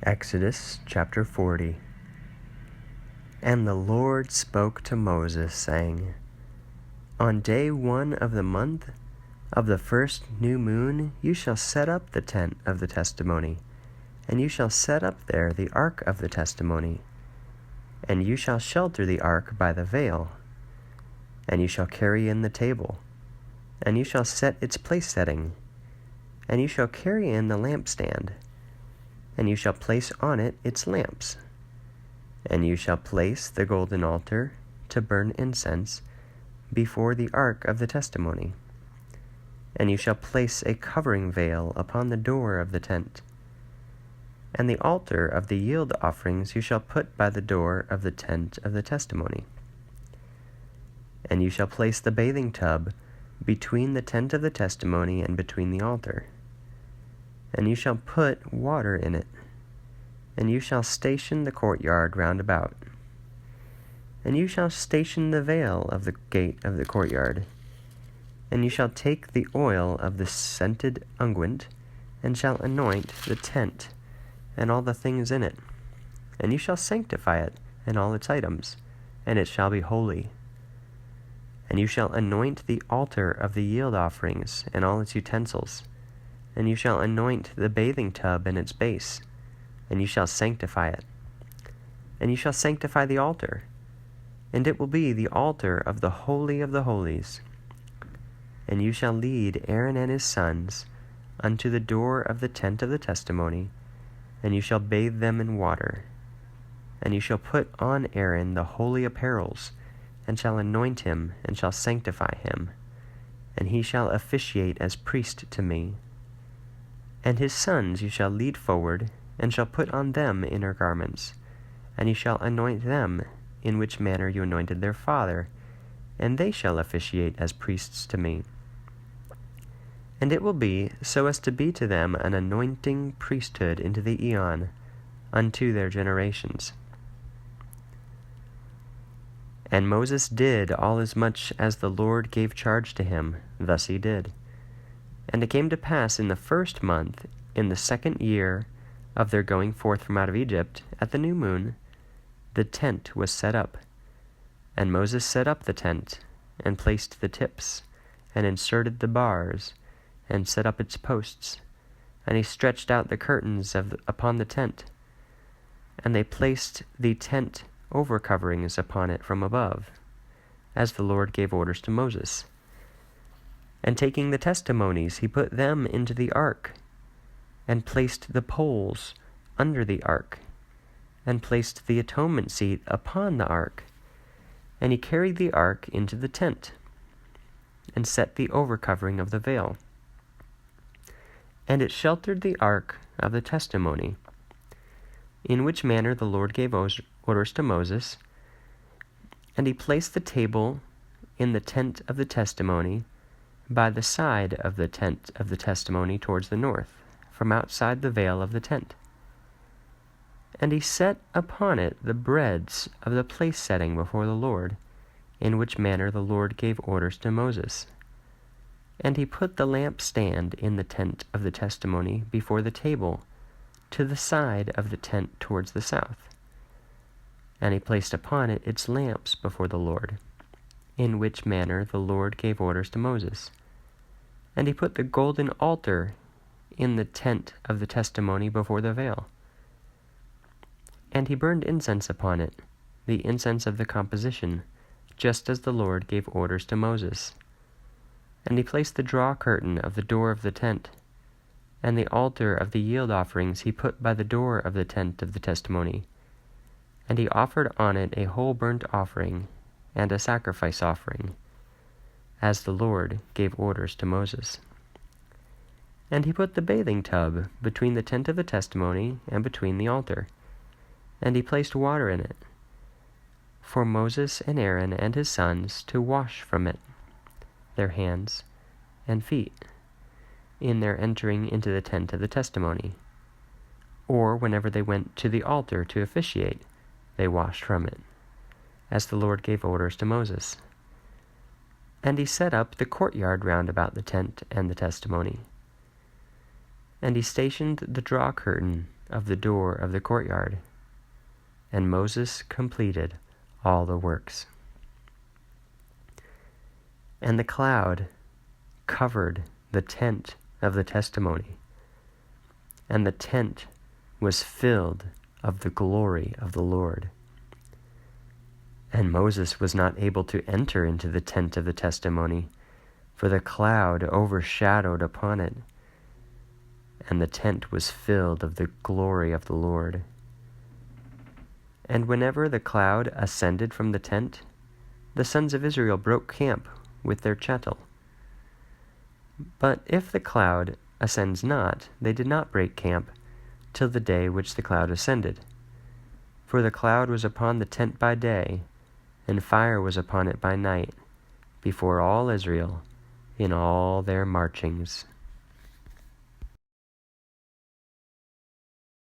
Exodus chapter 40. And the Lord spoke to Moses, saying, On day 1 of the month of the first new moon you shall set up the tent of the testimony, and you shall set up there the ark of the testimony, and you shall shelter the ark by the veil, and you shall carry in the table, and you shall set its place setting, and you shall carry in the lampstand, and you shall place on it its lamps. And you shall place the golden altar to burn incense before the ark of the testimony. And you shall place a covering veil upon the door of the tent. And the altar of the yield offerings you shall put by the door of the tent of the testimony. And you shall place the bathing tub between the tent of the testimony and between the altar. And you shall put water in it, and you shall station the courtyard round about. And you shall station the veil of the gate of the courtyard. And you shall take the oil of the scented unguent, and shall anoint the tent and all the things in it. And you shall sanctify it and all its items, and it shall be holy. And you shall anoint the altar of the yield offerings and all its utensils. And you shall anoint the bathing tub and its base, and you shall sanctify it. And you shall sanctify the altar, and it will be the altar of the Holy of the Holies. And you shall lead Aaron and his sons unto the door of the tent of the testimony, and you shall bathe them in water. And you shall put on Aaron the holy apparels, and shall anoint him, and shall sanctify him, and he shall officiate as priest to me. And his sons you shall lead forward, and shall put on them inner garments, and you shall anoint them in which manner you anointed their father, and they shall officiate as priests to me. And it will be so as to be to them an anointing priesthood into the aeon, unto their generations. And Moses did all as much as the Lord gave charge to him, thus he did. And it came to pass in the first month, in the 2nd year of their going forth from out of Egypt, at the new moon, the tent was set up. And Moses set up the tent, and placed the tips, and inserted the bars, and set up its posts. And he stretched out the curtains upon the tent. And they placed the tent over coverings upon it from above, as the Lord gave orders to Moses. And taking the testimonies, he put them into the ark, and placed the poles under the ark, and placed the atonement seat upon the ark. And he carried the ark into the tent, and set the overcovering of the veil. And it sheltered the ark of the testimony, in which manner the Lord gave orders to Moses. And he placed the table in the tent of the testimony, by the side of the tent of the testimony towards the north, from outside the veil of the tent. And he set upon it the breads of the place setting before the Lord, in which manner the Lord gave orders to Moses. And he put the lampstand in the tent of the testimony before the table, to the side of the tent towards the south. And he placed upon it its lamps before the Lord, in which manner the Lord gave orders to Moses. And he put the golden altar in the tent of the testimony before the veil. And he burned incense upon it, the incense of the composition, just as the Lord gave orders to Moses. And he placed the draw curtain of the door of the tent, and the altar of the yield offerings he put by the door of the tent of the testimony. And he offered on it a whole burnt offering, and a sacrifice offering, as the Lord gave orders to Moses. And he put the bathing tub between the tent of the testimony and between the altar, and he placed water in it, for Moses and Aaron and his sons to wash from it their hands and feet, in their entering into the tent of the testimony, or whenever they went to the altar to officiate, they washed from it, as the Lord gave orders to Moses. And he set up the courtyard round about the tent and the testimony. And he stationed the draw curtain of the door of the courtyard. And Moses completed all the works. And the cloud covered the tent of the testimony, and the tent was filled of the glory of the Lord. And Moses was not able to enter into the tent of the testimony, for the cloud overshadowed upon it, and the tent was filled of the glory of the Lord. And whenever the cloud ascended from the tent, the sons of Israel broke camp with their chattel. But if the cloud ascends not, they did not break camp till the day which the cloud ascended. For the cloud was upon the tent by day, and fire was upon it by night, before all Israel in all their marchings.